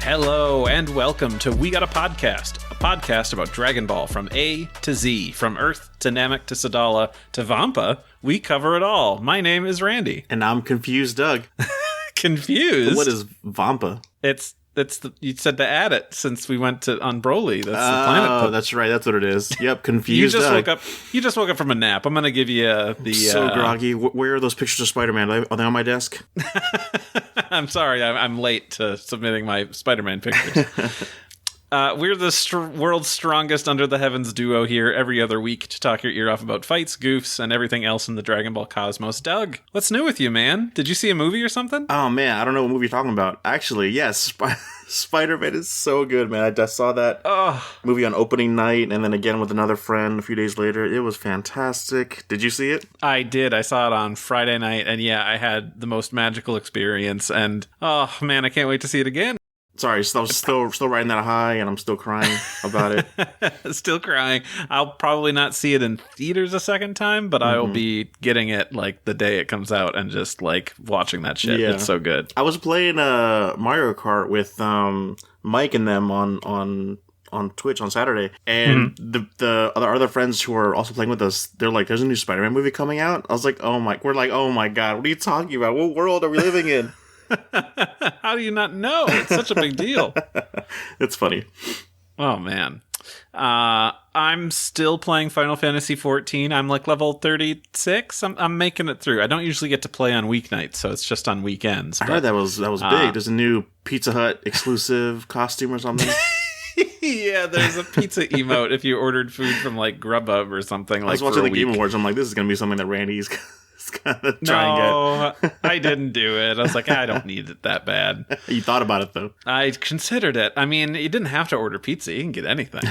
Hello and welcome to We Got a podcast about Dragon Ball from A to Z, from Earth to Namek to Sadala to Vampa. We cover it all. My name is Randy. And I'm confused, Doug. Confused? What is Vampa? You said to add it since we went on Broly. That's the planet. Oh, that's right. That's what it is. Yep, confused. You just woke up from a nap. I'm going to give you so groggy. Where are those pictures of Spider-Man? Are they on my desk? I'm sorry. I'm late to submitting my Spider-Man pictures. We're the world's strongest under the heavens duo here every other week to talk your ear off about fights, goofs, and everything else in the Dragon Ball cosmos. Doug, what's new with you, man? Did you see a movie or something? Oh, man. I don't know what movie you're talking about. Actually, yes. Spider-Man is so good, man. I saw that movie on opening night and then again with another friend a few days later. It was fantastic. Did you see it? I did. I saw it on Friday night, and yeah, I had the most magical experience, and oh, man, I can't wait to see it again. Sorry, I'm still riding that high, and I'm still crying about it. Still crying. I'll probably not see it in theaters a second time, but I will be getting it like the day it comes out and just like watching that shit. Yeah. It's so good. I was playing Mario Kart with Mike and them on Twitch on Saturday, and the other friends who are also playing with us, they're like, "There's a new Spider-Man movie coming out." I was like, we're like, "Oh my god, what are you talking about? What world are we living in?" How do you not know? It's such a big deal. It's funny. Oh, man. I'm still playing Final Fantasy XIV. I'm like level 36. I'm making it through. I don't usually get to play on weeknights, so it's just on weekends. I heard that was big. There's a new Pizza Hut exclusive costume or something. Yeah, there's a pizza emote if you ordered food from like Grubhub or something. I was watching the Game Awards. I'm like, this is going to be something that Randy's gonna try and get. I didn't do it. I was like, I don't need it that bad. You thought about it, though. I considered it. I mean, you didn't have to order pizza. You can get anything.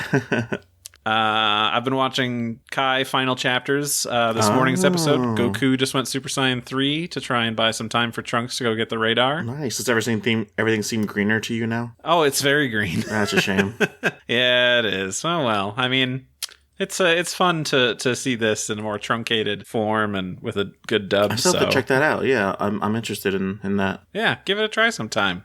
I've been watching Kai Final Chapters. This morning's episode, Goku just went Super Saiyan 3 to try and buy some time for Trunks to go get the radar. Nice. Does everything seem greener to you now? Oh, it's very green. That's a shame. Yeah, it is. Oh, well. I mean, it's fun to see this in a more truncated form and with a good dub. I still have to check that out. Yeah, I'm interested in that. Yeah, give it a try sometime.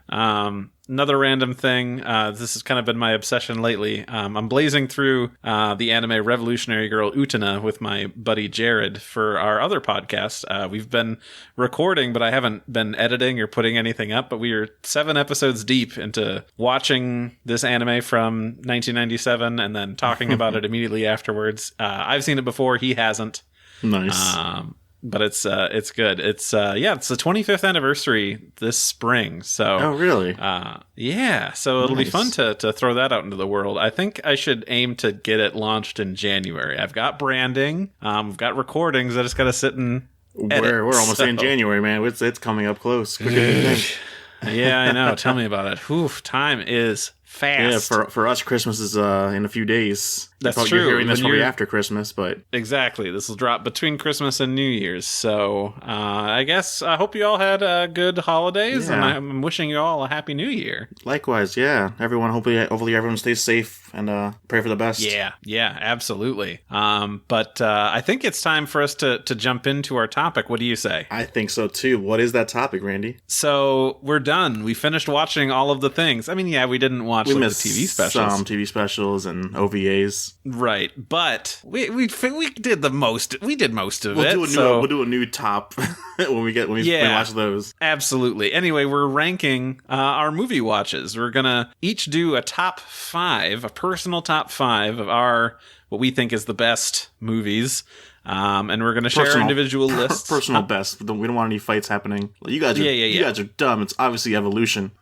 Another random thing, this has kind of been my obsession lately. I'm blazing through the anime Revolutionary Girl Utena with my buddy Jared for our other podcast. We've been recording, but I haven't been editing or putting anything up, but we are 7 episodes deep into watching this anime from 1997 and then talking about it immediately afterwards. I've seen it before, he hasn't. Nice. But it's good. It's the 25th anniversary this spring. So oh really? Yeah. So it'll be fun to throw that out into the world. I think I should aim to get it launched in January. I've got branding. We've got recordings. I just got to sit and edit. We're almost in January, man. It's coming up close. Yeah, I know. Tell me about it. Oof, time is fast. Yeah, for us, Christmas is in a few days. That's true. You're hearing this probably after Christmas, but exactly. This will drop between Christmas and New Year's. So I guess I hope you all had good holidays, and I'm wishing you all a happy New Year. Likewise, yeah. Everyone, hopefully everyone stays safe and pray for the best. Yeah, absolutely. But I think it's time for us to jump into our topic. What do you say? I think so too. What is that topic, Randy? So we're done. We finished watching all of the things. I mean, yeah, we didn't watch the TV specials. Some TV specials and OVAs. Right, but we did the most. We did most of it. We'll do a new top when we watch those. Absolutely. Anyway, we're ranking our movie watches. We're gonna each do a top 5, a personal top 5 of what we think is the best movies. And we're gonna share individual lists. Personal best. We don't want any fights happening. You guys are dumb. It's obviously evolution.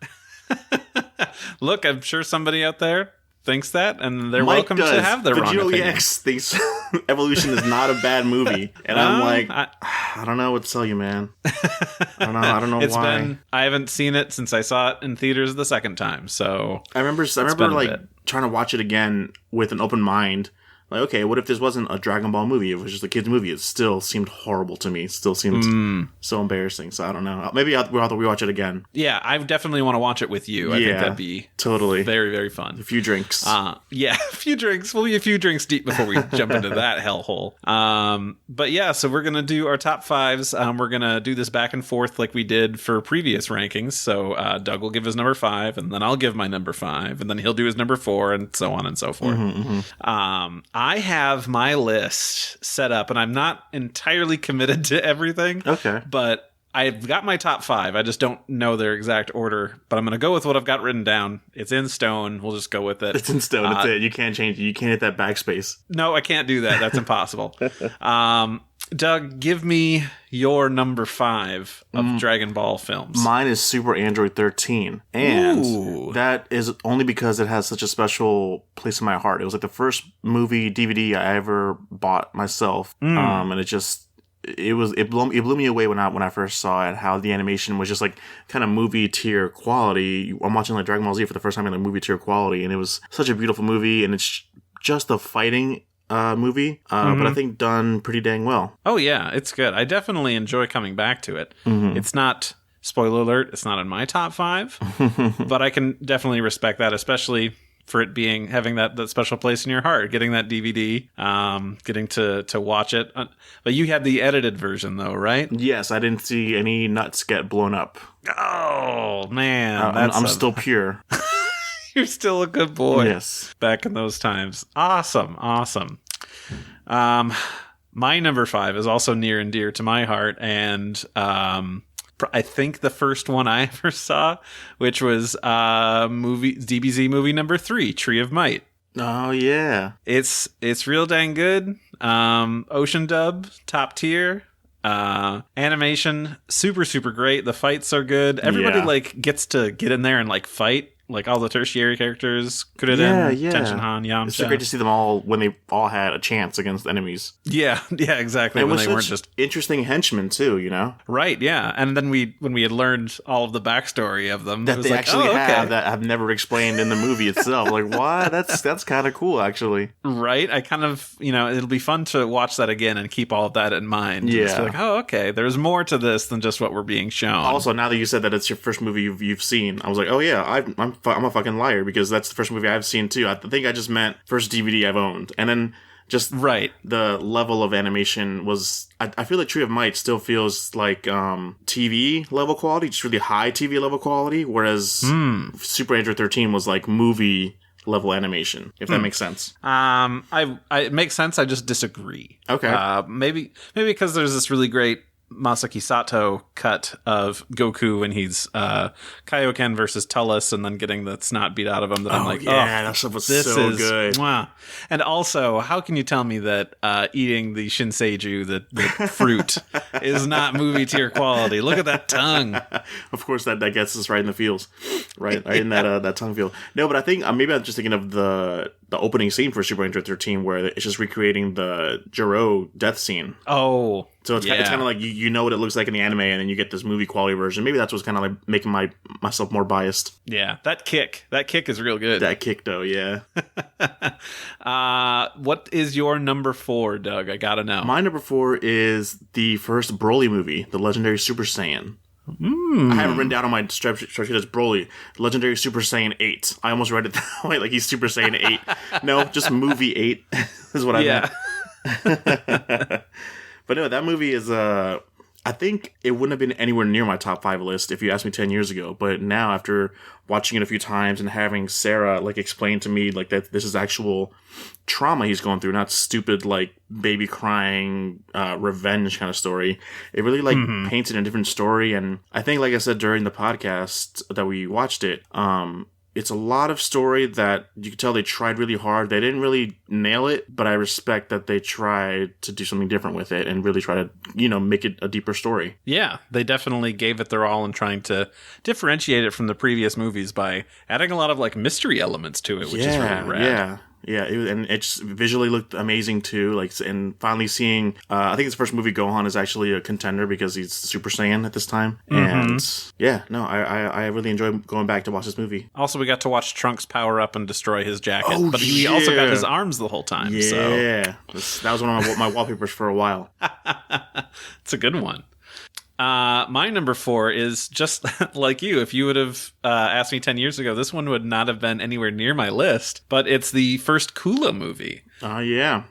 Look, I'm sure somebody out there thinks that, and they're welcome to have their wrong opinion. X thinks Evolution is not a bad movie, and I'm like, I don't know what to tell you, man. I don't know why. I haven't seen it since I saw it in theaters the second time, so I remember like trying to watch it again with an open mind Like, okay, what if this wasn't a Dragon Ball movie? If it was just a kid's movie, it still seemed horrible to me. It still seemed so embarrassing. So I don't know. Maybe we'll have to rewatch it again. Yeah, I definitely want to watch it with you. I think that'd be totally very, very fun. A few drinks. Yeah, a few drinks. We'll be a few drinks deep before we jump into that hellhole. But yeah, so we're going to do our top fives. We're going to do this back and forth like we did for previous rankings. So Doug will give his number 5, and then I'll give my number 5, and then he'll do his number 4, and so on and so forth. I have my list set up, and I'm not entirely committed to everything. Okay. But I've got my top 5. I just don't know their exact order, but I'm going to go with what I've got written down. It's in stone. We'll just go with it. It's in stone. That's it. You can't change it. You can't hit that backspace. No, I can't do that. That's impossible. Doug, give me your number 5 of Dragon Ball films. Mine is Super Android 13. And that is only because it has such a special place in my heart. It was like the first movie DVD I ever bought myself. And it blew me away when I first saw it, how the animation was just like kind of movie tier quality. I'm watching like Dragon Ball Z for the first time in like movie tier quality, and it was such a beautiful movie, and it's just a fighting movie, but I think done pretty dang well. Oh yeah, it's good. I definitely enjoy coming back to it. It's not, spoiler alert, it's not in my top 5, but I can definitely respect that, especially for it having that special place in your heart, getting that DVD, getting to watch it. But you had the edited version though, right? Yes, I didn't see any nuts get blown up. Oh man, I'm still pure. You're still a good boy. Yes. Back in those times. Awesome. My number 5 is also near and dear to my heart, and I think the first one I ever saw, which was DBZ movie number 3, Tree of Might. Oh yeah. It's real dang good. Ocean dub, top tier. Animation, super, super great. The fights are good. Everybody like gets to get in there and like fight. Like all the tertiary characters, Kuriden, Tenshinhan, Yamcha. It's so great to see them all when they all had a chance against enemies. Yeah, exactly. And when they weren't just interesting henchmen too, you know? Right, yeah. And then when we had learned all of the backstory of them, that they actually have that I've never explained in the movie itself. Like, what? That's kind of cool, actually. Right? I kind of, it'll be fun to watch that again and keep all of that in mind. Yeah. Just be like, oh, okay, there's more to this than just what we're being shown. Also, now that you said that it's your first movie you've seen, I was like, oh yeah, I'm a fucking liar, because that's the first movie I've seen too. I think I just meant first DVD I've owned. And then just the level of animation was, I feel like Tree of Might still feels like TV level quality, just really high TV level quality, whereas Super Android 13 was like movie level animation, if that makes sense. It makes sense. I just disagree. Okay. Maybe because there's this really great Masaki Sato cut of Goku when he's Kaioken versus Tullus, and then getting the snot beat out of him. That stuff was so good. Mwah. And also, how can you tell me that eating the Shinseiju, the fruit, is not movie tier quality? Look at that tongue. Of course, that gets us right in the feels, right in that tongue feel. No, but I think maybe I'm just thinking of the opening scene for Super Android 13, where it's just recreating the Jiro death scene. Oh. So it's kind of like you know what it looks like in the anime, and then you get this movie quality version. Maybe that's what's kind of like making myself more biased. Yeah, that kick is real good. That kick, though, yeah. What is your number 4, Doug? I gotta know. My number 4 is the first Broly movie, The Legendary Super Saiyan. I have it written down on my strap sheet as Broly, Legendary Super Saiyan 8. I almost read it that way, like he's Super Saiyan 8. No, just movie 8 is what I meant. But no, that movie is, I think it wouldn't have been anywhere near my top 5 list if you asked me 10 years ago. But now, after watching it a few times and having Sarah, like, explain to me, like, that this is actual trauma he's going through, not stupid, like, baby crying, revenge kind of story. It really, like, painted a different story. And I think, like I said during the podcast that we watched it, it's a lot of story that you can tell they tried really hard. They didn't really nail it, but I respect that they tried to do something different with it and really try to, make it a deeper story. Yeah, they definitely gave it their all in trying to differentiate it from the previous movies by adding a lot of like mystery elements to it, which is really rad. Yeah, and it just visually looked amazing too. Like, and finally seeing, I think his first movie, Gohan, is actually a contender because he's Super Saiyan at this time. And yeah, no, I really enjoyed going back to watch this movie. Also, we got to watch Trunks power up and destroy his jacket, but he yeah. also got his arms the whole time. Yeah, that was one of my wallpapers for a while. It's a good one. My number 4 is just like you. If you would have asked me 10 years ago, this one would not have been anywhere near my list. But it's the first Kula movie. Yeah.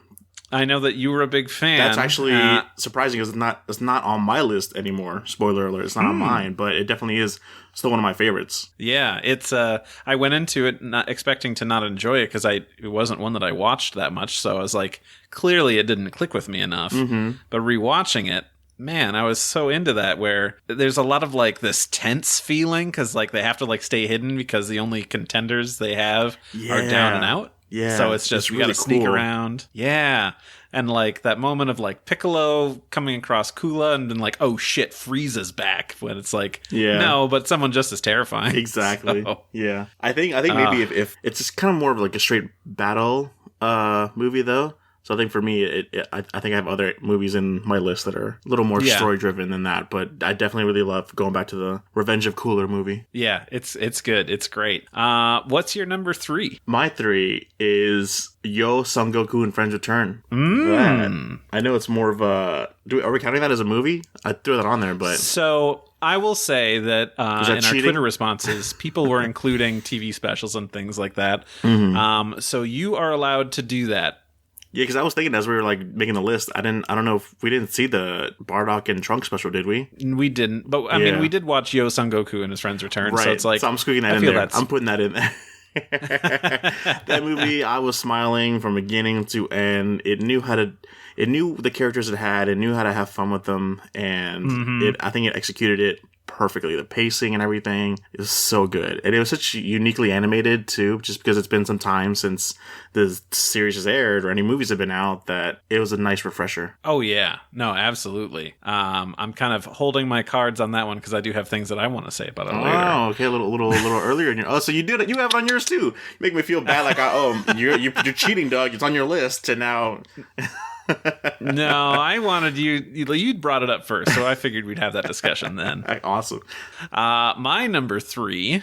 I know that you were a big fan. That's actually surprising because it's not on my list anymore. Spoiler alert, it's not on mine, but it definitely is still one of my favorites. Yeah, it's I went into it not expecting to not enjoy it because it wasn't one that I watched that much. So I was like, clearly it didn't click with me enough. But rewatching it, man, I was so into that where there's a lot of like this tense feeling because like they have to like stay hidden because the only contenders they have are down and out. Yeah. So it's just, we really gotta sneak around. Yeah. And like that moment of like Piccolo coming across Kula and then like, oh shit, Frieza's back when it's like, no, but someone just as terrifying. Exactly. So. Yeah. I think maybe if it's just kind of more of like a straight battle movie though. So I think for me, I think I have other movies in my list that are a little more story-driven than that. But I definitely really love going back to the Revenge of Cooler movie. Yeah, it's good. It's great. What's your number 3? My 3 is Yo, Son Goku and Friends Return. I know it's more of a... Are we counting that as a movie? I threw that on there, but... So... I will say that in our Twitter responses, people were including TV specials and things like that. So you are allowed to do that. Yeah, because I was thinking as we were like making the list, I don't know if we didn't see the Bardock and Trunks special, did we? We didn't, but I mean, we did watch Yo, Son Goku and his friends return, right. So it's like, so I'm squeaking that in there. I'm putting that in there. That movie, I was smiling from beginning to end. It knew the characters it had. It knew how to have fun with them, and I think it executed it perfectly. The pacing and everything is so good, and it was such uniquely animated too, just because it's been some time since the series has aired or any movies have been out, that it was a nice refresher. Oh yeah, no, absolutely. I'm kind of holding my cards on that one because I do have things that I want to say about it later. Oh, okay, a little earlier in your. So you did it. You have it on yours too. Make me feel bad, like you're cheating, dog. It's on your list, and now. No, I wanted you'd brought it up first, so I figured we'd have that discussion then. Awesome. My number 3,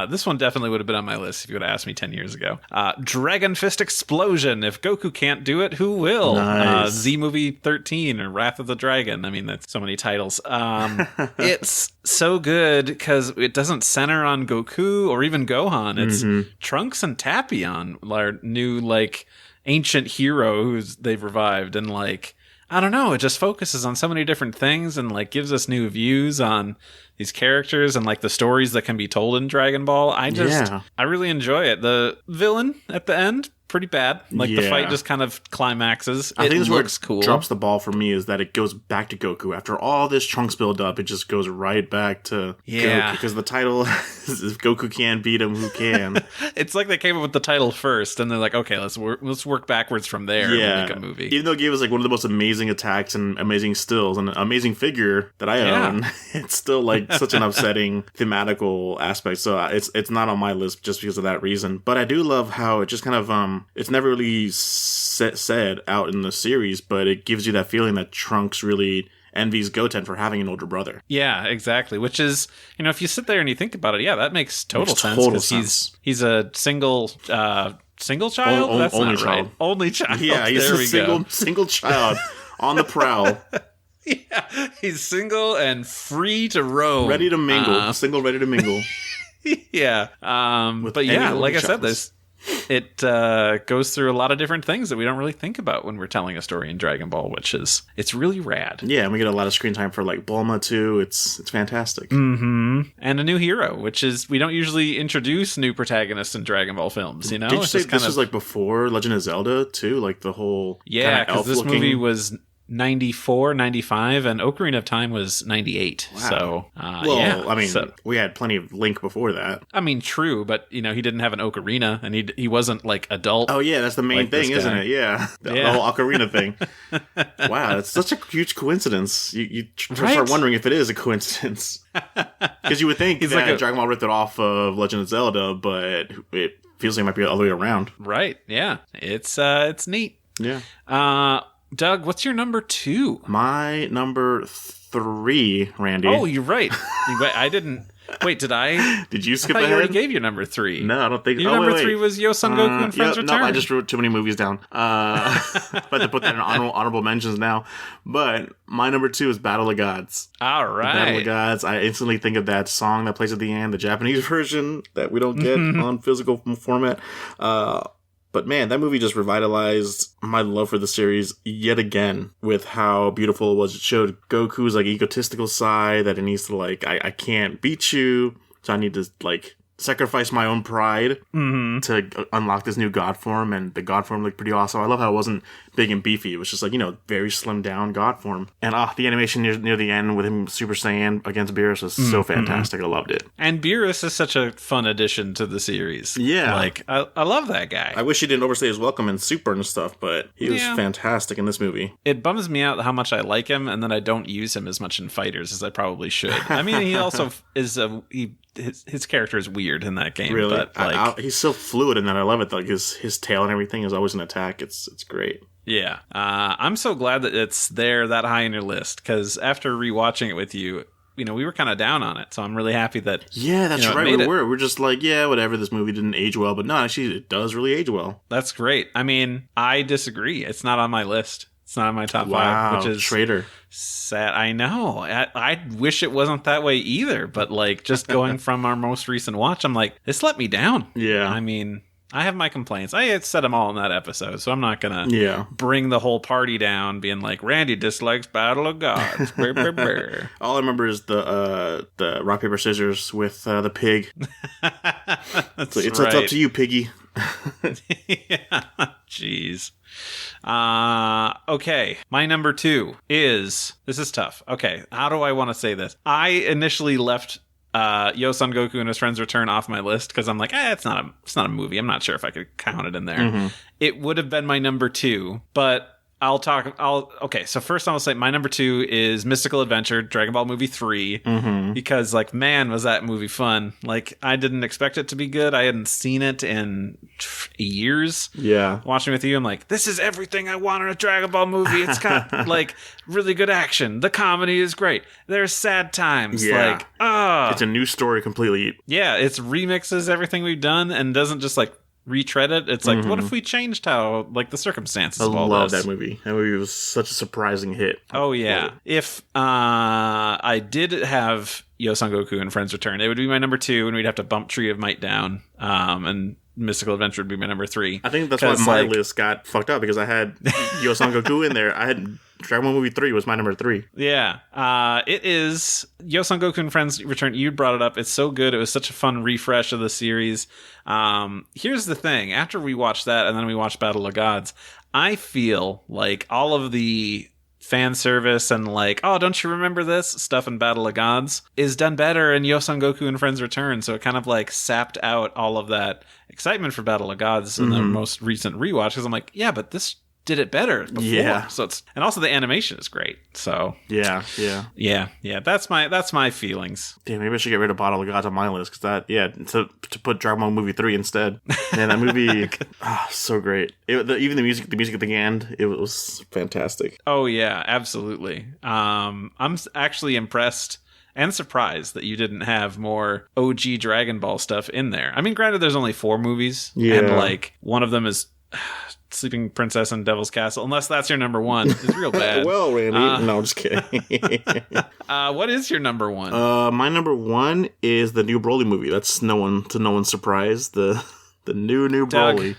this one definitely would have been on my list if you would have asked me 10 years ago. Dragon Fist Explosion. If Goku can't do it, who will? Nice. Z Movie 13 or Wrath of the Dragon. I mean, that's so many titles. It's so good because it doesn't center on Goku or even Gohan. It's Trunks and Tapion, our new like ancient hero who's they've revived, and like I don't know, it just focuses on so many different things and like gives us new views on these characters and like the stories that can be told in Dragon Ball. I really enjoy it. The villain at the end, pretty bad. Like the fight just kind of climaxes. I think this looks cool. Drops the ball for me is that it goes back to Goku after all this Trunks build up. It just goes right back to Goku because the title is if Goku can't beat him, who can? It's like they came up with the title first and they're like, okay, let's work backwards from there and make a movie. Even though it gave us like one of the most amazing attacks and amazing stills and an amazing figure that I own, it's still like such an upsetting thematical aspect. So it's not on my list just because of that reason. But I do love how it just kind of it's never really said out in the series, but it gives you that feeling that Trunks really envies Goten for having an older brother. Yeah, exactly. Which is, if you sit there and you think about it, that makes total sense because he's a single child. That's only not child. Right. Only child. Yeah, he's a single child on the prowl. Yeah, he's single and free to roam, ready to mingle. Single, ready to mingle. Yeah, but yeah, like I said, it goes through a lot of different things that we don't really think about when we're telling a story in Dragon Ball, it's really rad. Yeah, and we get a lot of screen time for like Bulma too. It's fantastic. And a new hero, which is we don't usually introduce new protagonists in Dragon Ball films. Did you say this was like before Legend of Zelda too? Like the whole because this movie was 94, 95, and Ocarina of Time was 98. Wow. So, I mean, we had plenty of Link before that. I mean, true, but, he didn't have an ocarina, and he wasn't, like, adult. Oh, yeah, that's the main thing, isn't it? Yeah. The whole ocarina thing. Wow, it's such a huge coincidence. You start wondering if it is a coincidence. Because you would think that Dragon Ball ripped it off of Legend of Zelda, but it feels like it might be all the way around. Right. Yeah. It's neat. Yeah. Doug, what's your number 2? My number 3, Randy. Oh, you're right. I didn't. Wait, did I? Did you skip I thought ahead? You already gave your number 3. No, I don't think. Your number 3 was Yo Son Goku and Friends Return. No, I just wrote too many movies down. But to put that in honorable mentions now. But my number 2 is Battle of Gods. All right. Battle of Gods. I instantly think of that song that plays at the end, the Japanese version that we don't get on physical format. But man, that movie just revitalized my love for the series yet again with how beautiful it was. It showed Goku's like egotistical side that it needs to like, I can't beat you, so I need to like sacrifice my own pride to unlock this new god form, and the god form looked pretty awesome. I love how it wasn't big and beefy. It was just like, very slimmed down god form. And the animation near the end with him Super Saiyan against Beerus was so fantastic. I loved it. And Beerus is such a fun addition to the series. Yeah. Like, I love that guy. I wish he didn't overstay his welcome in Super and stuff, but he was fantastic in this movie. It bums me out how much I like him, and then I don't use him as much in Fighters as I probably should. I mean, he also is his character is weird in that game. Really? But like, he's so fluid in that. I love it. Like his tail and everything is always an attack. It's great. Yeah. I'm so glad that it's there that high in your list, because after rewatching it with you, we were kind of down on it. So I'm really happy that that's right. We're just like, whatever. This movie didn't age well, but no, actually, it does really age well. That's great. I mean, I disagree. It's not on my list. It's not on my top 5, which is traitor. Sad. I know. I wish it wasn't that way either. But like, just going from our most recent watch, I'm like, this let me down. Yeah. I mean, I have my complaints. I had said them all in that episode, so I'm not gonna bring the whole party down, being like, Randy dislikes Battle of Gods. Brr, brr, brr. All I remember is the rock paper scissors with the pig. It's up to you, piggy. Yeah. Jeez. Okay. My number 2 is, this is tough. Okay. How do I want to say this? I initially left Yo Son Goku and His Friends Return off my list because I'm like, it's not a movie. I'm not sure if I could count it in there. It would have been my number 2, but okay, so first I'll say my number 2 is Mystical Adventure, Dragon Ball Movie 3, because, like, man, was that movie fun. Like, I didn't expect it to be good. I hadn't seen it in years. Yeah. Watching with you, I'm like, this is everything I want in a Dragon Ball movie. It's got, like, really good action. The comedy is great. There's sad times. Yeah. Like, it's a new story completely. Yeah, it remixes everything we've done and doesn't just, like, retread it. It's like, what if we changed how, like, the circumstances of all this? I love that movie. That movie was such a surprising hit. Oh, yeah. If I did have Yo Son Goku and Friends Return, it would be my number 2, and we'd have to bump Tree of Might down. And Mystical Adventure would be my number 3. I think that's why my list got fucked up, because I had Yo Son Goku in there. I had Dragon Ball Movie 3 was my number 3. Yeah. It is Yo Son Goku and Friends Return. You brought it up. It's so good. It was such a fun refresh of the series. Here's the thing. After we watched that and then we watched Battle of Gods, I feel like all of the fan service and like, oh, don't you remember this stuff in Battle of Gods is done better in Yo Son Goku and Friends Return. So it kind of like sapped out all of that excitement for Battle of Gods in the most recent rewatch, because I'm like, yeah, but this did it better before. Yeah. So and also the animation is great. So yeah. That's my feelings. Damn, maybe I should get rid of Battle of Gods on my list, because to put Dragon Ball Movie 3 instead. Man, that movie, so great. Even the music at the end, it was fantastic. Oh yeah, absolutely. I'm actually impressed and surprised that you didn't have more OG Dragon Ball stuff in there. I mean, granted, there's only 4 movies, and like one of them is Sleeping Princess and Devil's Castle, unless that's your number 1. It's real bad. Well, Randy, no, I'm just kidding. What is your number 1? My number 1 is the new Broly movie. That's no one's surprise. The new Broly.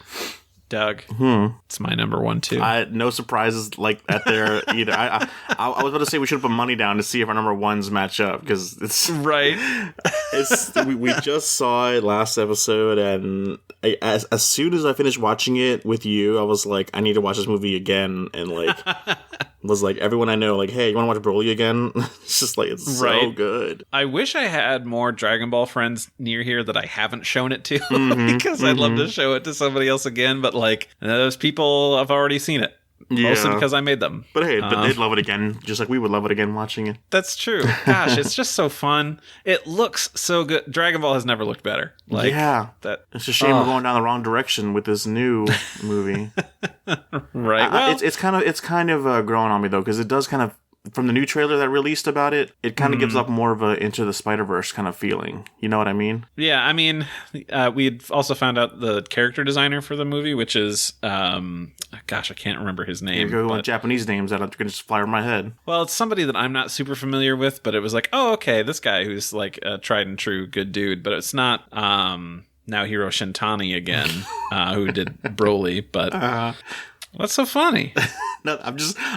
Doug, it's my number 1 too. No surprises like that there either. I was about to say we should put money down to see if our number 1s match up, because it's right. We just saw it last episode, and as soon as I finished watching it with you, I was like, I need to watch this movie again, and like was like, everyone I know, like, hey, you want to watch Broly again? It's just like, it's so good. I wish I had more Dragon Ball friends near here that I haven't shown it to, because I'd love to show it to somebody else again, but like, those people have already seen it. Mostly Yeah. because I made them. But hey, but they'd love it again, just like we would love it again watching it. That's true. Gosh, it's just so fun. It looks so good. Dragon Ball has never looked better. Yeah. That. It's a shame we're going down the wrong direction with this new movie. Right. Well, it's kind of growing on me though, because it does kind of, from the new trailer that released about it, it kind of gives up more of a Into the Spider-Verse kind of feeling. You know what I mean? yeah, I mean, we'd also found out the character designer for the movie, which is, gosh, I can't remember his name. You're going with Japanese names that are going to just fly over my head. Well, it's somebody that I'm not super familiar with, but it was like, oh, okay, this guy who's like a tried and true good dude, but it's not Naohiro Shintani again, who did Broly, but what's so funny? No,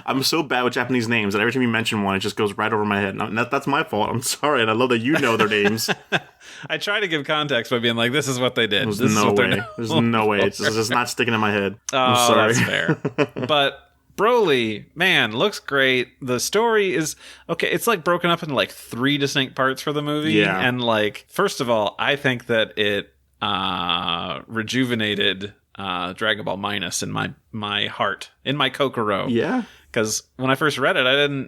I'm so bad with Japanese names that every time you mention one, it just goes right over my head. And that's my fault. I'm sorry, and I love that you know their names. I try to give context by being like, this is what they did. There's This is no what they're way. known There's no way. It's just not sticking in my head. I'm Oh, sorry. that's fair. But Broly, man, looks great. The story is okay. It's like broken up into like 3 distinct parts for the movie. Yeah. And like, first of all, I think that it rejuvenated Dragon Ball Minus in my heart, in my Kakarot. Yeah. Because when I first read it,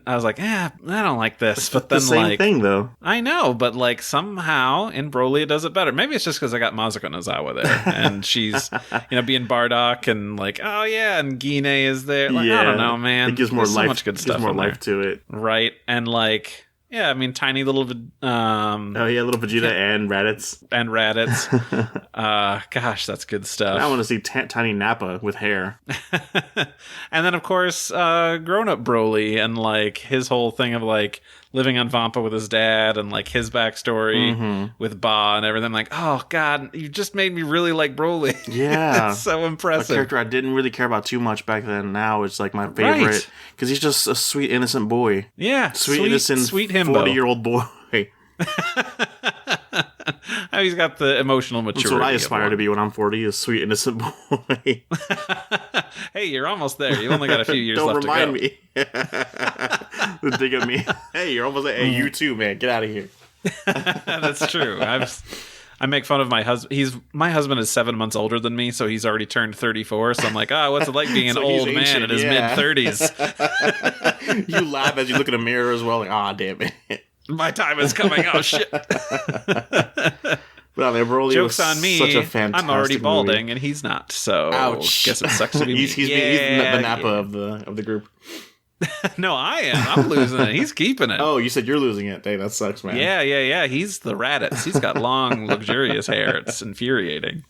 I was like, I don't like this. But The then same like, thing, though. I know, but like somehow in Broly it does it better. Maybe it's just because I got Mazuko Nozawa there, and she's being Bardock, and like, oh yeah, and Gine is there. Like, I don't know, man. It gives more There's life. so much good stuff. Gives more in life there. to it. Right? And like, yeah, I mean, tiny little Oh yeah, little Vegeta and Raditz. and Raditz. Gosh, that's good stuff. I want to see Tiny Nappa with hair. And then of course, grown up Broly and like his whole thing of like living on Vampa with his dad and like his backstory with Ba and everything. Like, oh god, you just made me really like Broly. Yeah. It's so A impressive. character I didn't really care about too much back then. Now it's like my favorite because he's just a sweet, innocent boy. Yeah, Sweet innocent, sweet himbo. 40-year-old boy. He's got the emotional maturity. That's what I aspire to be when I'm 40, a sweet, innocent boy. Hey, you're almost there. You only got a few years Don't left to go. remind me. The dig at me. Hey, you're almost there. Hey, you too, man. Get out of here. That's true. I make fun of my husband. My husband is 7 months older than me, so he's already turned 34. So I'm like, what's it like being an So he's old man ancient, in his yeah. mid-30s? You laugh as you look in a mirror as well. Like, damn it. My time is coming. Oh, shit. But I mean, Broly Joke's was on me. such a fantastic I'm already balding, movie. and he's not. So Ouch. guess it sucks to be me. he's the Nappa of the group. No, I am. I'm losing it. He's keeping it. Oh, you said you're losing it. Dang, that sucks, man. Yeah. He's the Raditz. He's got long, luxurious hair. It's infuriating.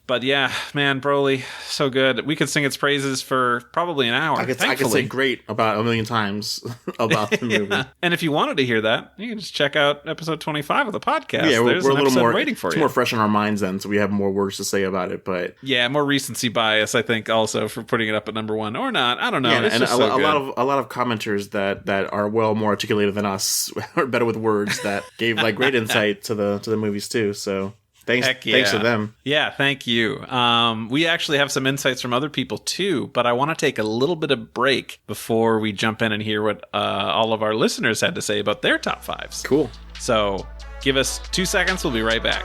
But yeah, man, Broly, so good. We could sing its praises for probably an hour. I could thankfully. say great about a million times about the movie. Yeah. And if you wanted to hear that, you can just check out episode 25 of the podcast. Yeah, There's we're a an little episode more waiting for it's you. more fresh in our minds then, so we have more words to say about it. But yeah, more recency bias, I think, also for putting it up at number 1 or not. I don't know. yeah, It's and just a so good. lot of commenters that are well more articulated than us, are better with words, that gave like great insight to the movies too. So thanks to them. Yeah, thank you. We actually have some insights from other people too, but I want to take a little bit of break before we jump in and hear what all of our listeners had to say about their top 5s. Cool. So give us 2 seconds. We'll be right back.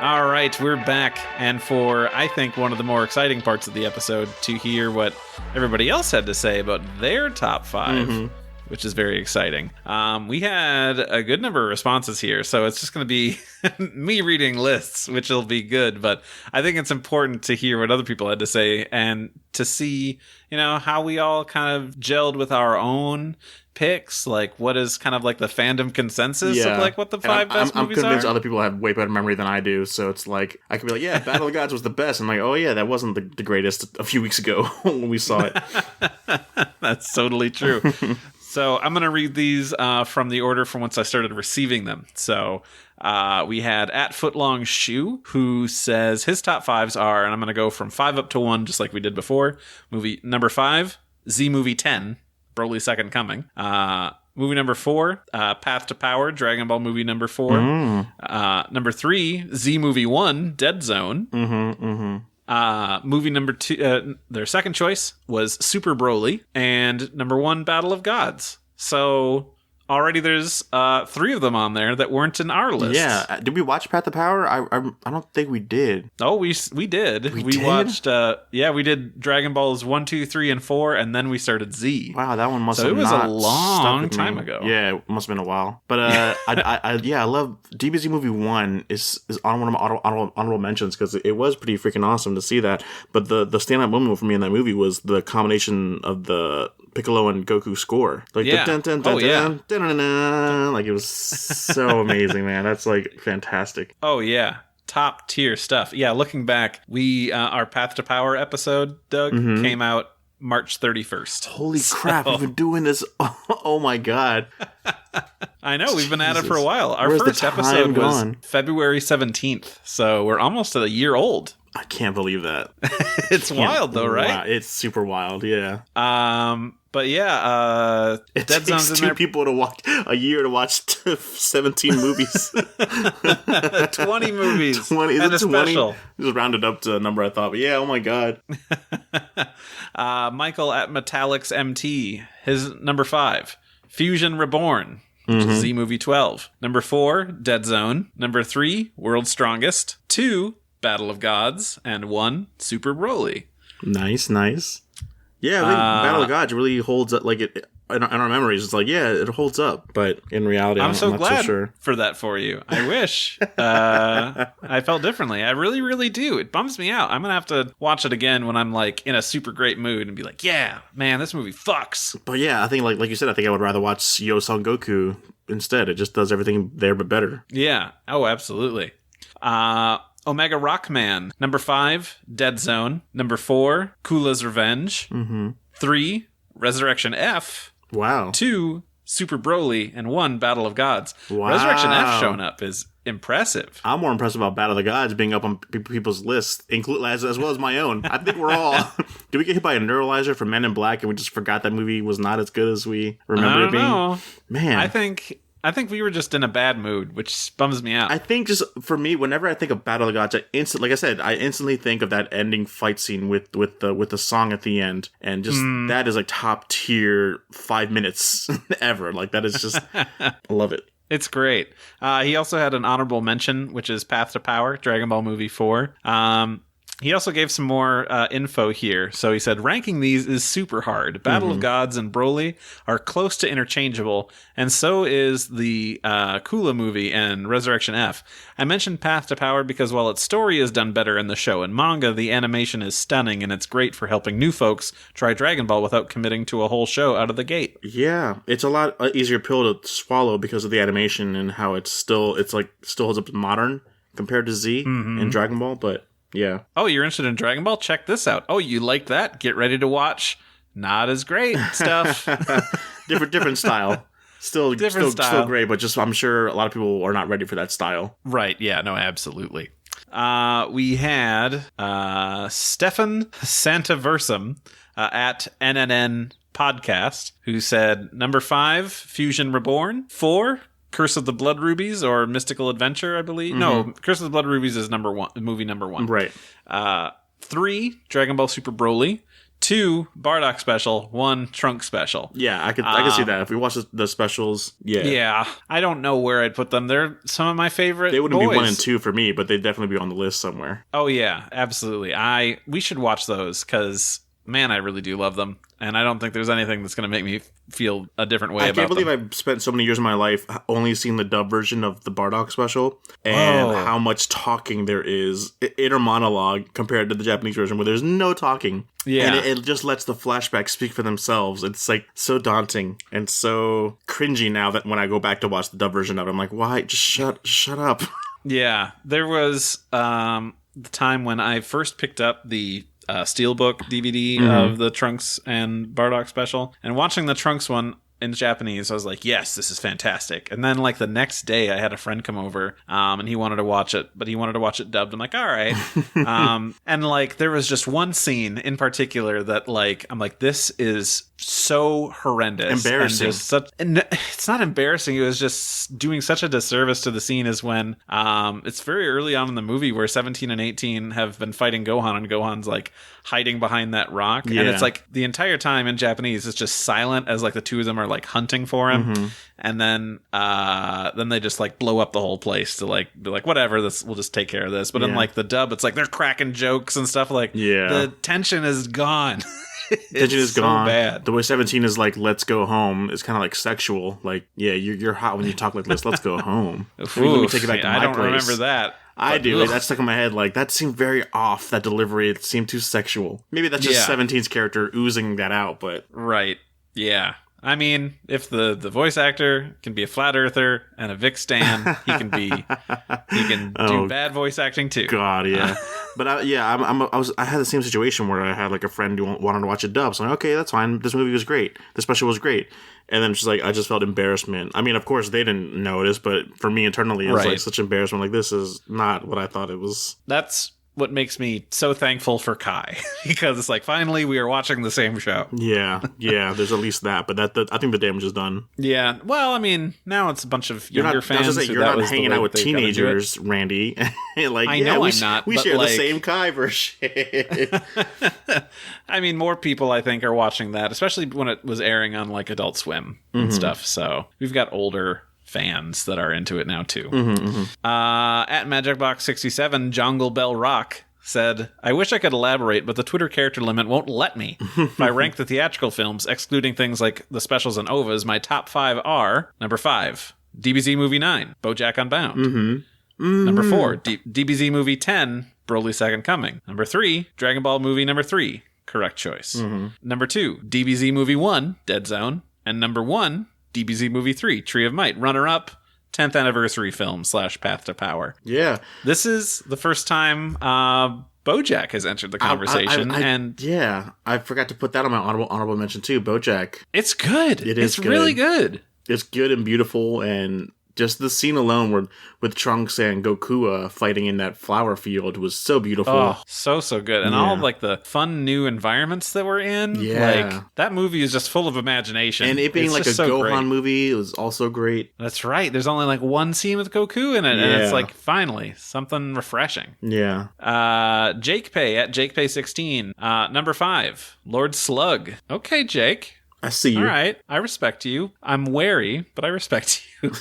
All right, we're back. And for, I think, one of the more exciting parts of the episode, to hear what everybody else had to say about their top 5, which is very exciting. We had a good number of responses here, so it's just going to be me reading lists, which will be good. But I think it's important to hear what other people had to say and to see, how we all kind of gelled with our own picks, like what is kind of like the fandom consensus of like what the 5 best I'm movies convinced are. other people have way better memory than I do, so it's like I could be like, yeah, Battle of the Gods was the best. I'm like, oh yeah, that wasn't the greatest a few weeks ago when we saw it. That's totally true. So I'm going to read these from the order from once I started receiving them. So we had @footlong_shoe, who says his top 5s are, and I'm going to go from 5 up to 1, just like we did before. Movie number 5, Z Movie 10, Broly's Second Coming. Movie number 4, Path to Power, Dragon Ball movie number 4. Number 3, Z Movie 1, Dead Zone. Movie number 2, their second choice was Super Broly, and number 1, Battle of Gods. So already there's 3 of them on there that weren't in our list. Yeah. Did we watch Path to Power? I don't think we did. Oh, we did. We watched, we did Dragon Balls 1, 2, 3, and 4, and then we started Z. Wow, that one must have it was not a long stuck with time me. ago. Yeah, it must have been a while. But I love DBZ movie 1 is on one of my honorable mentions because it was pretty freaking awesome to see that. But the standout moment for me in that movie was the combination of the Piccolo and Goku score. Like the dun dun dun dun dun dun dun. Like it was so amazing, man. That's like fantastic. Oh yeah. Top tier stuff. Yeah, looking back, our Path to Power episode, Doug, came out March 31st. Holy crap, we've been doing this. Oh my god. I know, we've been at it for a while. Our Where's first the time episode was gone? February 17th, so we're almost a year old. I can't believe that. It's wild though, right? Wow, it's super wild, yeah. But yeah, it Dead takes Zone's two in there. people to watch a year to watch 17 movies. 20 movies 20, and a 20? special. Just rounded up to a number I thought, but yeah, oh my god. Michael at Metallics MT, his number 5, Fusion Reborn, which is Z Movie 12. Number 4, Dead Zone. Number 3, World's Strongest. 2, Battle of Gods. And 1, Super Broly. Nice. Yeah, I think Battle of Gods really holds up. Like it in our memories, it's like, yeah, it holds up. But in reality, I'm so not glad so sure. for that for you. I wish I felt differently. I really, really do. It bums me out. I'm gonna have to watch it again when I'm like in a super great mood and be like, yeah, man, this movie fucks. But yeah, I think like you said, I think I would rather watch Yo Son Goku instead. It just does everything there but better. Yeah. Oh, absolutely. Omega Rockman. Number 5, Dead Zone. Number 4, Kula's Revenge. 3, Resurrection F. Wow. 2, Super Broly. And 1, Battle of Gods. Wow. Resurrection F showing up is impressive. I'm more impressed about Battle of the Gods being up on people's lists, as well as my own. I think we're all... Did we get hit by a neuralizer from Men in Black and we just forgot that movie was not as good as we remember it being? Know. Man. I think we were just in a bad mood, which bums me out. I think just for me, whenever I think of Battle of the Gods, I instantly think of that ending fight scene with the song at the end, and just that is like top tier 5 minutes ever. Like that is just, I love it. It's great. He also had an honorable mention, which is Path to Power, Dragon Ball Movie 4. He also gave some more info here. So he said, ranking these is super hard. Battle of Gods and Broly are close to interchangeable, and so is the Kula movie and Resurrection F. I mentioned Path to Power because while its story is done better in the show and manga, the animation is stunning, and it's great for helping new folks try Dragon Ball without committing to a whole show out of the gate. Yeah, it's a lot easier pill to swallow because of the animation and how it's still holds up to modern compared to Z and Dragon Ball, but... Yeah. Oh, you're interested in Dragon Ball? Check this out. Oh, you like that? Get ready to watch not as great stuff. different style. Still great, but just I'm sure a lot of people are not ready for that style. Right. Yeah. No. Absolutely. We had Stefan Santaversum at NNN Podcast, who said number 5, Fusion Reborn. 4, Curse of the Blood Rubies or Mystical Adventure, I believe. No, Curse of the Blood Rubies is movie number 1. Right. 3, Dragon Ball Super Broly. 2, Bardock Special. 1, Trunk Special. Yeah, I could see that. If we watch the specials, yeah. Yeah, I don't know where I'd put them. They're some of my favorite They wouldn't boys. be 1 and 2 for me, but they'd definitely be on the list somewhere. Oh, yeah, absolutely. We should watch those because... Man, I really do love them, and I don't think there's anything that's going to make me feel a different way about them. I can't believe I've spent so many years of my life only seeing the dub version of the Bardock special, and how much talking there is, inner monologue, compared to the Japanese version, where there's no talking. Yeah. And it just lets the flashbacks speak for themselves. It's like so daunting and so cringy now that when I go back to watch the dub version of it, I'm like, why? Just shut up. Yeah, there was the time when I first picked up the Steelbook DVD of the Trunks and Bardock special, and watching the Trunks one, in Japanese. I was like, yes, this is fantastic. And then like the next day I had a friend come over and he wanted to watch it, but he wanted to watch it dubbed. I'm like, all right. And like there was just one scene in particular that like I'm like, this is so horrendous, embarrassing. And it's not embarrassing. It was just doing such a disservice to the scene. Is when it's very early on in the movie where 17 and 18 have been fighting Gohan, and Gohan's like hiding behind that rock, and it's like the entire time in Japanese it's just silent as like the two of them are like hunting for him, and then they just like blow up the whole place to like be like, whatever, we'll just take care of this. But in like the dub, it's like they're cracking jokes and stuff. Like the tension is gone. Tension is so gone. Bad. The way 17 is like, let's go home, is kind of like sexual. Like, yeah, you're hot when you talk like this. Let's go home. Oof, let me take you back to my I don't place. remember that. I do. That stuck in my head. Like, that seemed very off, that delivery. It seemed too sexual. Maybe that's just 17's character oozing that out, but... Right. Yeah. I mean, if the voice actor can be a flat earther and a Vic stan, he can do bad voice acting too. God, yeah. But I had the same situation where I had like a friend who wanted to watch a dub. So I'm like, okay, that's fine. This movie was great. The special was great. And then just like, I just felt embarrassment. I mean, of course they didn't notice, but for me internally, it was like such embarrassment. Like, this is not what I thought it was. That's what makes me so thankful for Kai, because it's like, finally we are watching the same show. Yeah, there's at least that, but I think the damage is done. Yeah, well, I mean, now it's a bunch of younger fans. You're not hanging out with teenagers, Randy. Like, I know I'm not. We share the same Kai version. I mean, more people I think are watching that, especially when it was airing on like Adult Swim and stuff. So we've got older fans that are into it now too. At MagicBox67, Jungle Bell Rock said, I wish I could elaborate, but the Twitter character limit won't let me. If I rank the theatrical films, excluding things like the specials and OVAs, my top 5 are: number 5, DBZ Movie 9, BoJack Unbound. Number 4, DBZ Movie 10, Broly's Second Coming. Number 3, Dragon Ball Movie number 3, correct choice. Number 2, DBZ Movie 1, Dead Zone. And number 1, DBZ Movie 3, Tree of Might. Runner-up, 10th anniversary film / Path to Power. Yeah. This is the first time BoJack has entered the conversation. I forgot to put that on my honorable mention too, BoJack. It's good. It's really good. It's good and beautiful, and just the scene alone with Trunks and Goku fighting in that flower field was so beautiful. Oh, so good. And all of, like, the fun new environments that we're in. Yeah. Like, that movie is just full of imagination. And it being like a Gohan movie, it was also great. That's right. There's only like one scene with Goku in it. And it's like, finally, something refreshing. Yeah. Jake Pay at JakePay16. Number 5, Lord Slug. Okay, Jake. I see you. All right. I respect you. I'm wary, but I respect you.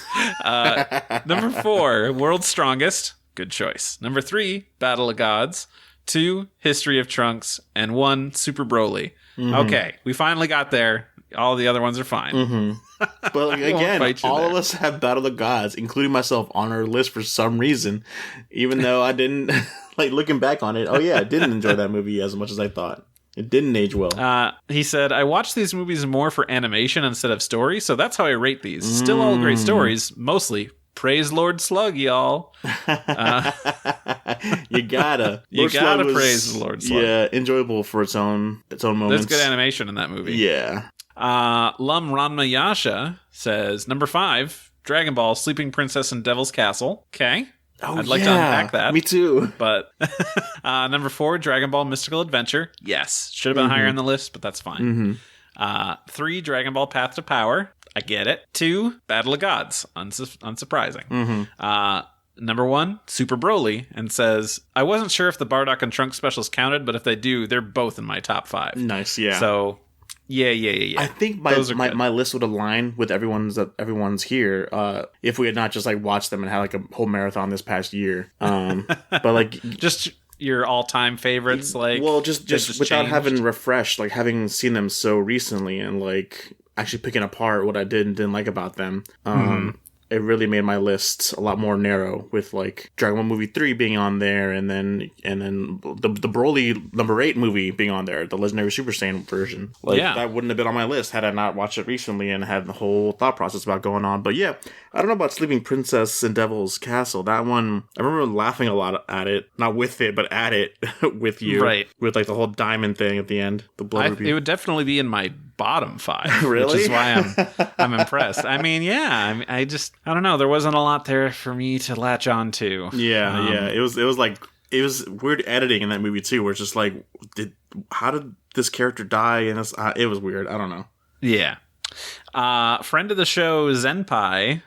Number 4, World's Strongest. Good choice. Number 3, Battle of Gods. 2, History of Trunks. And 1, Super Broly. Okay. We finally got there. All the other ones are fine. But like, again, all of us have Battle of Gods, including myself, on our list for some reason. Even though I didn't, like, looking back on it, I didn't enjoy that movie as much as I thought. It didn't age well. He said, I watch these movies more for animation instead of story, so that's how I rate these. Still all great stories, mostly. Praise Lord Slug, y'all. You gotta. Praise Lord Slug. Yeah, enjoyable for its own moments. There's good animation in that movie. Yeah. Lum Ranma Yasha says, number 5, Dragon Ball, Sleeping Princess and Devil's Castle. Okay. I'd like to unpack that. Me too. But number 4, Dragon Ball Mystical Adventure. Yes. Should have been higher on the list, but that's fine. 3, Dragon Ball Path to Power. I get it. 2, Battle of Gods. Unsurprising. Number 1, Super Broly, and says, I wasn't sure if the Bardock and Trunks specials counted, but if they do, they're both in my top 5. Nice, yeah. So... Yeah. I think my list would align with everyone's here if we had not just like watched them and had like a whole marathon this past year. But like just your all-time favorites, like just without having refreshed, like having seen them so recently and like actually picking apart what I did and didn't like about them. It really made my list a lot more narrow, with like Dragon Ball Movie 3 being on there, and then the Broly number 8 movie being on there, the Legendary Super Saiyan version. That wouldn't have been on my list had I not watched it recently and had the whole thought process about going on. But yeah, I don't know about Sleeping Princess and Devil's Castle. That one, I remember laughing a lot at it, not with it, but at it with you, right? With like the whole diamond thing at the end, the blood ruby. It would definitely be in my bottom 5, Really? which is why I'm impressed. I mean, yeah, I don't know. There wasn't a lot there for me to latch on to. Yeah. It was weird editing in that movie too, where it's just like, how did this character die? And it was weird. I don't know. Yeah. Friend of the show, Zenpai,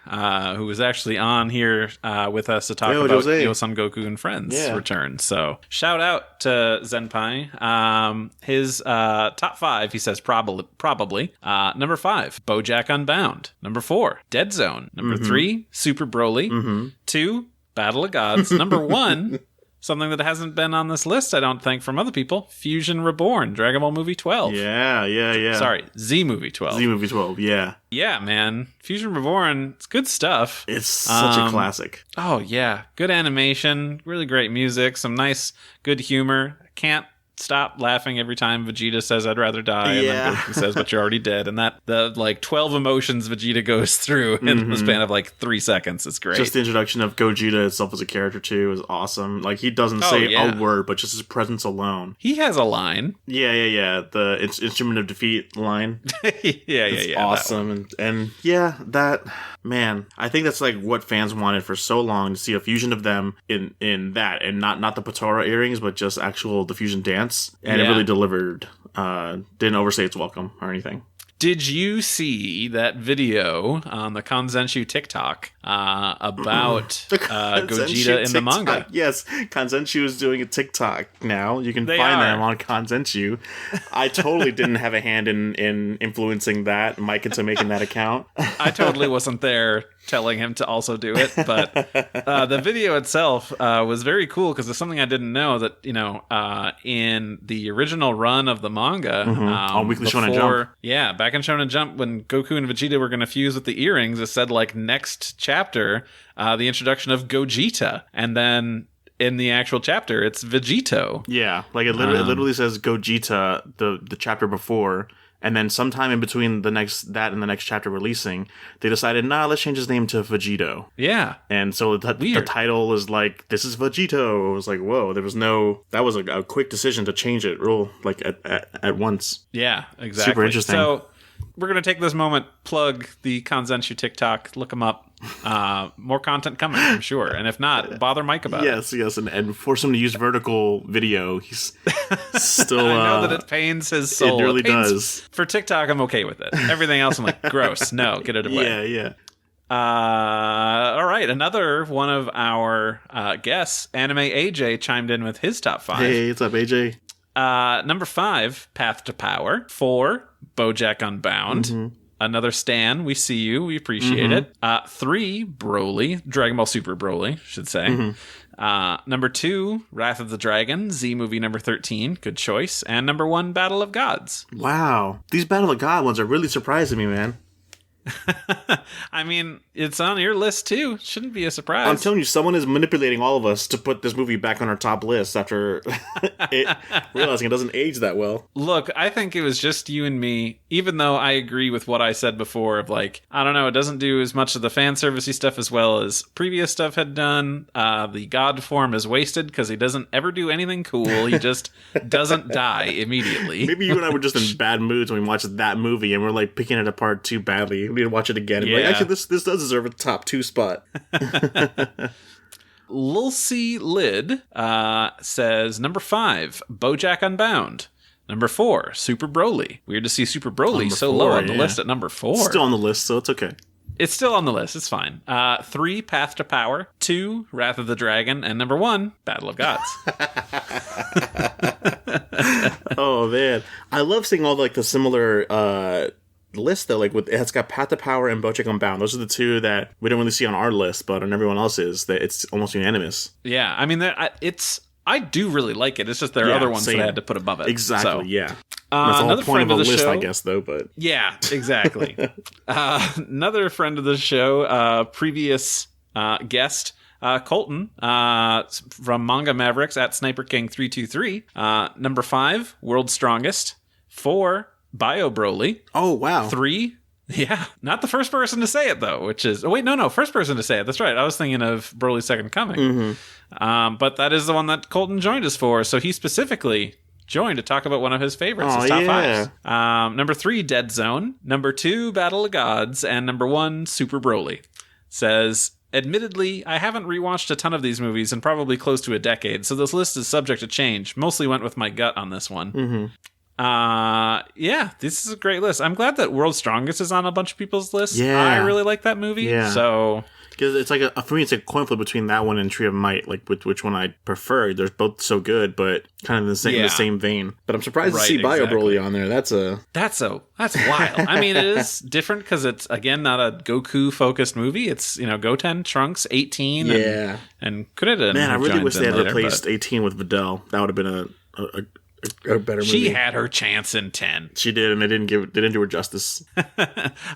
who was actually on here with us to talk about Yo-Son Goku and Friends return. So shout out to Zenpai. His top 5, he says probably. Number 5, BoJack Unbound. Number 4, Dead Zone. Number 3, Super Broly. 2, Battle of Gods. Number 1... something that hasn't been on this list, I don't think, from other people. Fusion Reborn, Dragon Ball Movie 12. Yeah. Sorry, Z Movie 12. Z Movie 12, yeah. Yeah, man. Fusion Reborn, it's good stuff. It's such a classic. Oh, yeah. Good animation, really great music, some nice, good humor. Can't stop laughing every time Vegeta says I'd rather die, and then Goku says but you're already dead, and that the like 12 emotions Vegeta goes through in the span of like 3 seconds is great. Just the introduction of Gogeta itself as a character too is awesome. Like, he doesn't say a word, but just his presence alone. He has a line. Yeah. The instrument of defeat line. yeah. Awesome. And that, man, I think that's like what fans wanted for so long, to see a fusion of them in that, and not the Potara earrings, but just actual the fusion dance. And it really delivered. Didn't overstay its welcome or anything. Did you see that video on the Kanzenshu TikTok about Gogeta in the manga? Yes, Kanzenshu is doing a TikTok now. You can find them on Kanzenshu. I totally didn't have a hand in influencing that, Mike, into making that account. I totally wasn't there telling him to also do it, but the video itself was very cool, because it's something I didn't know, that in the original run of the manga on Weekly Shonen Jump. Yeah, back in Shonen Jump, when Goku and Vegeta were going to fuse with the earrings, it said like next chapter, the introduction of Gogeta, and then in the actual chapter it's Vegito. Yeah, like it literally says Gogeta the chapter before. And then sometime in between the next chapter releasing, they decided, let's change his name to Vegito. Yeah. And so the title is like, this is Vegito. It was like, whoa, that was a quick decision to change it like at once. Yeah, exactly. Super interesting. So we're going to take this moment, plug the Kanzenshu TikTok, look them up. More content coming, I'm sure. And if not, bother Mike about it. Yes. And force him to use vertical video. He's still... I know that it pains his soul. It really does. For TikTok, I'm okay with it. Everything else, I'm like, gross. No, get it away. Yeah. All right. Another one of our guests, Anime AJ, chimed in with his top 5. Hey, what's up, AJ? Number 5, Path to Power. 4, BoJack Unbound. Another Stan, we see you, we appreciate it. 3, Broly, Dragon Ball Super Broly, should say. Number 2, Wrath of the Dragon, Z movie number 13, good choice. And number 1, Battle of Gods. Wow, these Battle of God ones are really surprising me, man. I mean, it's on your list too. Shouldn't be a surprise. I'm telling you, someone is manipulating all of us to put this movie back on our top list after realizing it doesn't age that well. Look, I think it was just you and me, even though I agree with what I said before of like, I don't know, it doesn't do as much of the fan servicey stuff as well as previous stuff had done. The God form is wasted because he doesn't ever do anything cool. He just doesn't die immediately. Maybe you and I were just in bad moods when we watched that movie and we're like picking it apart too badly. We need to watch it again. And be like, actually, this does deserve a top 2 spot. Lilcy Lid says number 5, BoJack Unbound. Number 4, Super Broly. Weird to see Super Broly so low on the list at number 4. Still on the list, so it's okay. It's still on the list. It's fine. 3, Path to Power. 2, Wrath of the Dragon. And number 1, Battle of Gods. Oh, man. I love seeing all like the similar list though, like it's got Path to Power and BoJack Unbound. Those are the 2 that we don't really see on our list, but on everyone else's, that it's almost unanimous. Yeah, I mean, I do really like it. It's just there are other ones that I had to put above it. Exactly. So. Yeah. That's the whole point of a list, I guess, though. But yeah, exactly. Another friend of the show, previous guest. Colton from Manga Mavericks at Sniper King 323. Number 5, World's Strongest. 4, Bio Broly. Oh, wow. 3, not the first person to say it, though, which is... first person to say it. That's right. I was thinking of Broly's Second Coming. But that is the one that Colton joined us for. So he specifically join to talk about one of his favorites, Oh, his top yeah. fives. Number 3, Dead Zone. Number 2, Battle of Gods. And number 1, Super Broly. Says, admittedly, I haven't rewatched a ton of these movies in probably close to a decade, so this list is subject to change. Mostly went with my gut on this one. Mm-hmm. Yeah, this is a great list. I'm glad that World's Strongest is on a bunch of people's lists. Yeah. I really like that movie. Yeah. So Because it's like for me, it's a coin flip between that one and Tree of Might. Like which one I prefer. They're both so good, but kind of in the same vein. But I'm surprised to see Bio Broly on there. That's wild. I mean, it is different because it's again not a Goku focused movie. It's Goten, Trunks, 18, and Krillin. Man, I really wish they had later, replaced 18 with Videl. That would have been a better movie. She had her chance in 10. She did, and they didn't do her justice.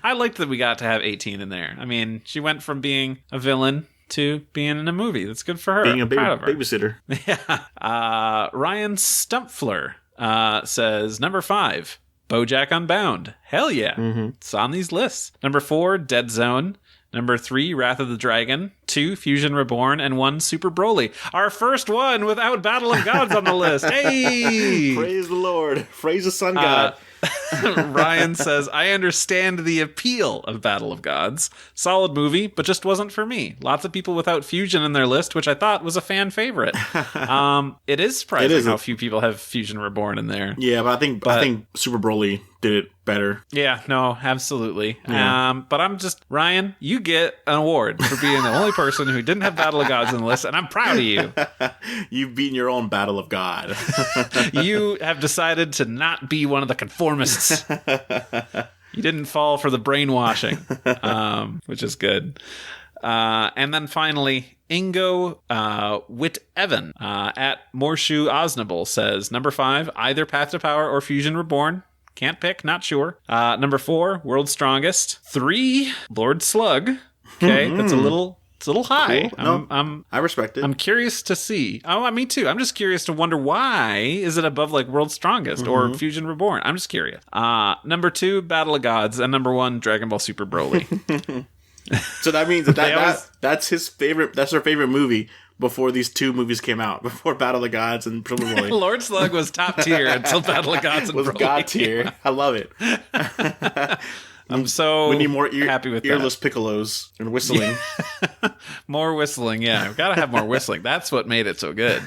I liked that we got to have 18 in there. I mean, she went from being a villain to being in a movie. That's good for her. Being a babysitter. Yeah. Ryan Stumpfler says, number 5, BoJack Unbound. Hell yeah. Mm-hmm. It's on these lists. Number 4, Dead Zone. Number 3, Wrath of the Dragon. 2, Fusion Reborn. And 1, Super Broly. Our first one without Battle of Gods on the list. Hey! Praise the Lord. Praise the sun god. Ryan says, I understand the appeal of Battle of Gods. Solid movie, but just wasn't for me. Lots of people without Fusion in their list, which I thought was a fan favorite. It is surprising how few people have Fusion Reborn in there. Yeah, but I think Super Broly did it better. Yeah, no, absolutely. Yeah. But I'm just, Ryan, you get an award for being the only person who didn't have Battle of Gods on the list, and I'm proud of you. You've beaten your own Battle of God. You have decided to not be one of the conformists. You didn't fall for the brainwashing, which is good. And then finally, Ingo Witt-Evan at Morshu Osnable says, number 5, either Path to Power or Fusion Reborn. Can't pick, not sure. Number 4, World's Strongest. 3, Lord Slug. Okay, that's a little high. Cool. I respect it. I'm curious to see. Oh, me too. I'm just curious to wonder why is it above like World's Strongest or Fusion Reborn. I'm just curious. Number 2, Battle of Gods, and number 1, Dragon Ball Super Broly. So that means that's his favorite. That's her favorite movie before these two movies came out. Before Battle of Gods and Broly. Lord Slug was top tier until Battle of Gods and was Broly. God tier. I love it. I'm so we need more happy with earless piccolos and whistling. More whistling, yeah. We've got to have more whistling. That's what made it so good.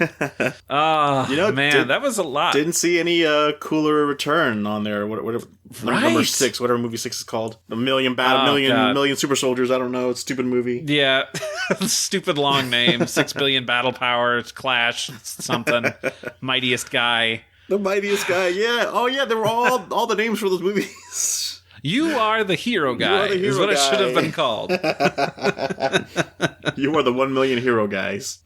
Oh, man, that was a lot. Didn't see any cooler return on there. Whatever, number 6, whatever movie 6 is called. A million super soldiers. I don't know. It's a stupid movie. Yeah. Stupid long name. 6 billion battle power. It's Clash. It's something. Mightiest Guy. The Mightiest Guy, yeah. Oh, yeah, they were all the names for those movies. You are the hero guy, is what it should have been called. You are the 1 million hero guys.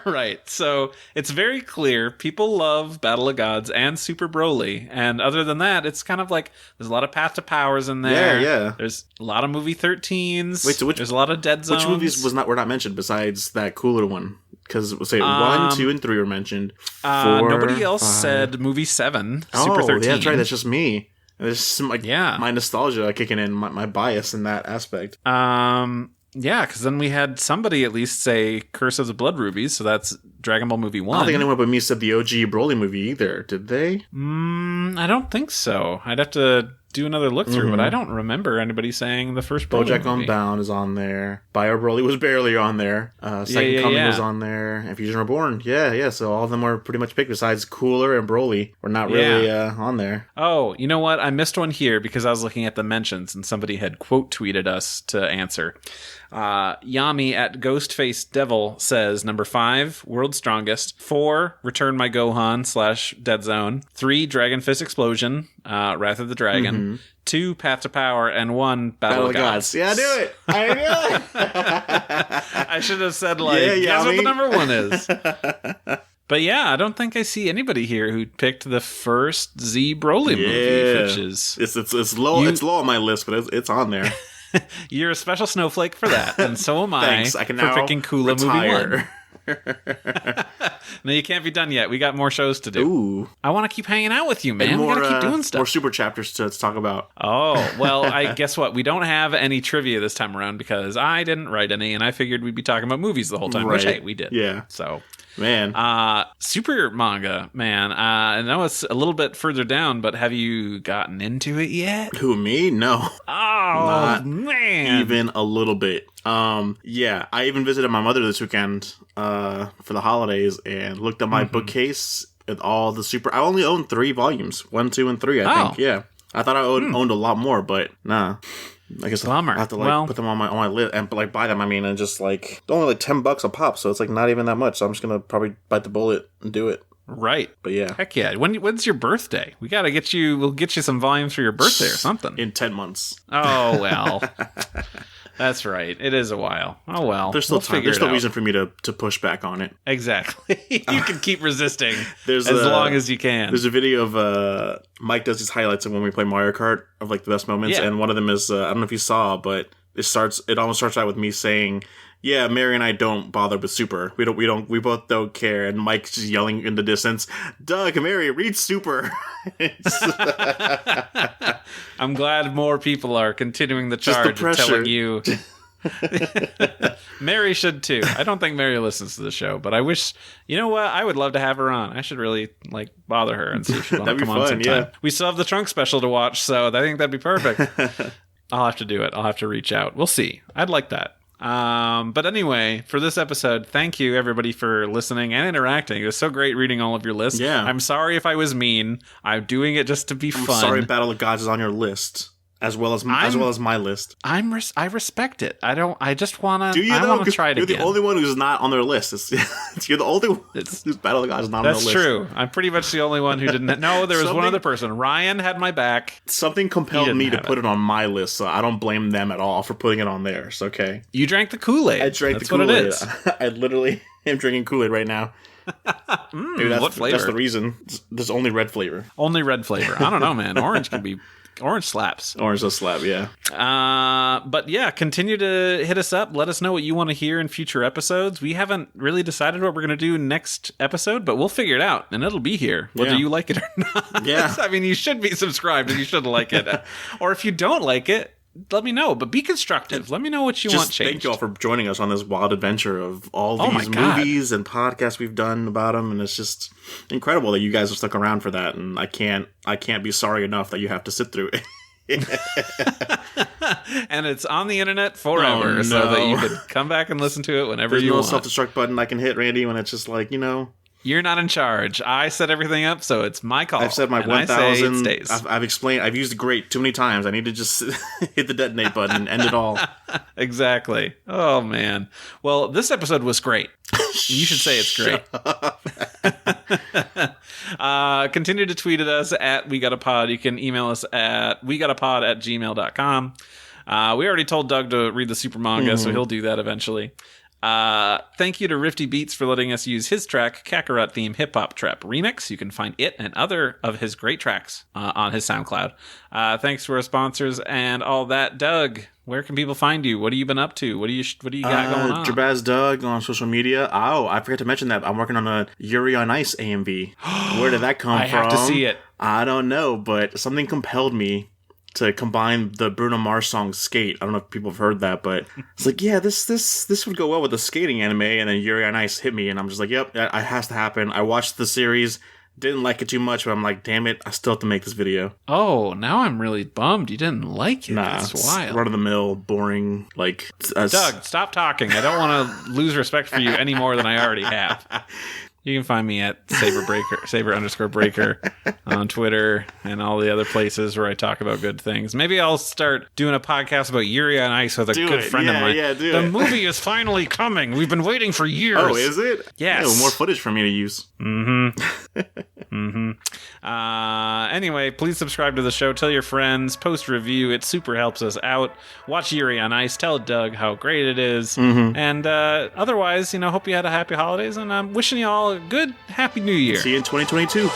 Right. So it's very clear people love Battle of Gods and Super Broly. And other than that, it's kind of like there's a lot of Path to Powers in there. Yeah. There's a lot of movie 13s. Wait, so there's a lot of Dead Zones. Which movies were not mentioned besides that cooler one? Because, say, 1, 2, and 3 were mentioned. 4, nobody else 5. said movie 7, Super 13. Yeah, that's right. That's just me. There's some my nostalgia kicking in, my bias in that aspect. Yeah, because then we had somebody at least say Curse of the Blood Rubies, so that's Dragon Ball Movie 1. I don't think anyone but me said the OG Broly movie either, did they? I don't think so. I'd have to do another look through, but I don't remember anybody saying the first Broly BoJack movie. Unbound is on there. Bio Broly was barely on there. Second Coming was on there. And Fusion Reborn. Yeah. So all of them were pretty much picked besides Cooler and Broly were not really on there. Oh, you know what? I missed one here because I was looking at the mentions and somebody had quote tweeted us to answer. Yami at Ghostface Devil says number 5, World's Strongest. 4, Return My Gohan / Dead Zone. 3, Dragon Fist Explosion, Wrath of the Dragon. 2, Path to Power, and 1, Battle of Gods. Yeah, I knew it. I knew it. I should have said guess what the number 1 is. But yeah, I don't think I see anybody here who picked the first Z Broly movie, which is it's low. It's low on my list, but it's on there. You're a special snowflake for that, and so am I. Thanks. I can now for picking Kula retire. Movie 1. No, you can't be done yet. We got more shows to do. Ooh. I want to keep hanging out with you, man. We gotta keep doing stuff. More super chapters to talk about. Oh, well, I guess what? We don't have any trivia this time around because I didn't write any, and I figured we'd be talking about movies the whole time, which, hey, we did. Yeah. So Man. Super manga, man. I know it's a little bit further down, but have you gotten into it yet? Who, me? No. Oh, man. Even a little bit. Yeah, I even visited my mother this weekend for the holidays and looked at my bookcase with all the super... I only own 3 volumes. 1, 2, and 3, I think. Yeah. I thought I owned a lot more, but nah. I guess Bummer. I have to put them on my list and buy them. I mean, and just they're only $10 a pop, so it's not even that much. So I'm just gonna probably bite the bullet and do it. Right. But yeah. Heck yeah. When's your birthday? We'll get you some volumes for your birthday or something. In 10 months. Oh, well. That's right. It is a while. Oh, well. There's still time. There's still reason for me to push back on it. Exactly. You can keep resisting as long as you can. There's a video of Mike does these highlights of when we play Mario Kart of the best moments. Yeah. And one of them is, I don't know if you saw, but it almost starts out with me saying, yeah, Mary and I don't bother with Super. We both don't care. And Mike's just yelling in the distance, Doug, Mary, read Super. I'm glad more people are continuing the charge of telling you. Mary should too. I don't think Mary listens to the show, but I wish, you know what? I would love to have her on. I should really bother her and see if she'll come on sometime. Yeah. We still have the Trunk special to watch, so I think that'd be perfect. I'll have to do it. I'll have to reach out. We'll see. I'd like that. But anyway, for this episode, thank you everybody for listening and interacting. It was so great reading all of your lists. Yeah. I'm sorry if I was mean. I'm doing it just to be fun. I'm sorry Battle of Gods is on your list. As well as my list. I respect it. I just want to. Do you? I want to try it you're again. You're the only one who's not on their list. You're the only one whose Battle of the Gods is not on their list. That's true. I'm pretty much the only one who didn't. No, there was one other person. Ryan had my back. Something compelled me to put it on my list, so I don't blame them at all for putting it on theirs. Okay. You drank the Kool-Aid. I drank the Kool-Aid. That's what it is. I literally am drinking Kool-Aid right now. Maybe what flavor? That's the reason. There's only red flavor. Only red flavor. I don't know, man. Orange can be. Orange slaps. Orange does slap, yeah. But yeah, continue to hit us up. Let us know what you want to hear in future episodes. We haven't really decided what we're going to do next episode, but we'll figure it out, and it'll be here, whether you like it or not. Yeah. I mean, you should be subscribed and you should like it. Or if you don't like it, let me know, but be constructive. Let me know what you want changed. Thank you all for joining us on this wild adventure of all these movies and podcasts we've done about them, and it's just incredible that you guys have stuck around for that, and I can't be sorry enough that you have to sit through it. And it's on the internet forever, so that you can come back and listen to it whenever you want. There's no self-destruct button I can hit, Randy, when it's just You're not in charge. I set everything up, so it's my call. I've said my 1,000. I've explained. I've used great too many times. I need to just hit the detonate button and end it all. Exactly. Oh, man. Well, this episode was great. You should say it's great. Continue to tweet at us at WeGotAPod. You can email us at WeGotAPod@gmail.com. We already told Doug to read the super manga, so he'll do that eventually. Thank you to Rifti Beats for letting us use his track, Kakarot Theme Hip Hop Trap Remix. You can find it and other of his great tracks on his SoundCloud. Thanks to our sponsors and all that. Doug, where can people find you? What have you been up to? What do you got going on? Jabaz Doug on social media. Oh, I forgot to mention that I'm working on a Yuri on Ice AMV. Where did that come from? I have to see it. I don't know, but something compelled me to combine the Bruno Mars song Skate. I don't know if people have heard that, but it's this would go well with the skating anime, and then Yuri on Ice hit me, and I'm just like, yep, that has to happen. I watched the series, didn't like it too much, but I'm like, damn it, I still have to make this video. Oh, now I'm really bummed you didn't like it. Nah, that's wild. Run-of-the-mill, boring, Doug, stop talking. I don't want to lose respect for you any more than I already have. You can find me at Saber_Breaker on Twitter and all the other places where I talk about good things. Maybe I'll start doing a podcast about Yuri on Ice with a good friend of mine. Yeah, the movie is finally coming. We've been waiting for years. Oh, is it? Yes. Yeah, more footage for me to use. Anyway, please subscribe to the show. Tell your friends. Post review. It super helps us out. Watch Yuri on Ice. Tell Doug how great it is. And otherwise, hope you had a happy holidays. And I'm wishing you all a good, happy new year. See you in 2022.